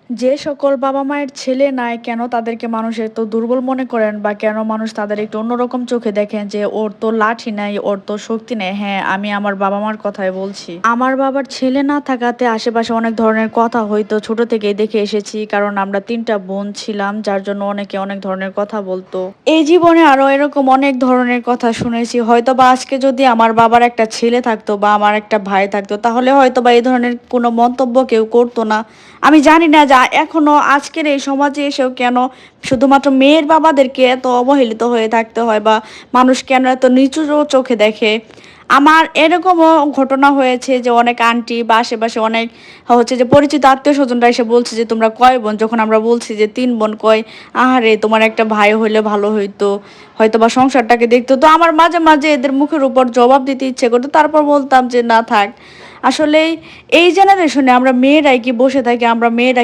যে সকল বাবা মায়ের ছেলে নাই কেন তাদেরকে মানুষ এত দুর্বল মনে করেন বা কেন মানুষ তাদের একটু অন্যরকম চোখে দেখেন যে ওর তো লাঠি নাই, ওর তো শক্তি নেই। হ্যাঁ, আমি আমার বাবা মার কথাই বলছি। আমার বাবার ছেলে না থাকাতে আশেপাশে অনেক ধরনের কথা হয়তো ছোট থেকেই দেখে এসেছি, কারণ আমরা তিনটা বোন ছিলাম, যার জন্য অনেকে অনেক ধরনের কথা বলতো। এই জীবনে আরো এরকম অনেক ধরনের কথা শুনেছি। হয়তো বা আজকে যদি আমার বাবার একটা ছেলে থাকতো বা আমার একটা ভাই থাকতো, তাহলে হয়তো বা এই ধরনের কোনো মন্তব্য কেউ করতো না। আমি জানি না যে এখনো আজকের এই সমাজে এসেও কেন শুধুমাত্র মেয়ের বাবাদেরকে এত অবহেলিত হয়ে থাকতে হয় বা মানুষ কেন এত নিচু চোখে দেখে। আমার এরকমও ঘটনা হয়েছে যে অনেক আন্টি বা আশেপাশে অনেক হচ্ছে যে পরিচিত আত্মীয় স্বজনরা এসে বলছে যে তোমরা কয় বোন, যখন আমরা বলছি যে তিন বোন, কয় আহারে তোমার একটা ভাই হইলে ভালো হইতো, হয়তো বা সংসারটাকে দেখতো। তো আমার মাঝে মাঝে এদের মুখের উপর জবাব দিতে ইচ্ছে করতো, তারপর বলতাম যে না থাক। আসলে এই জেনারেশনে আমরা মেয়েরাই কি বসে থাকি, আমরা মেয়েরা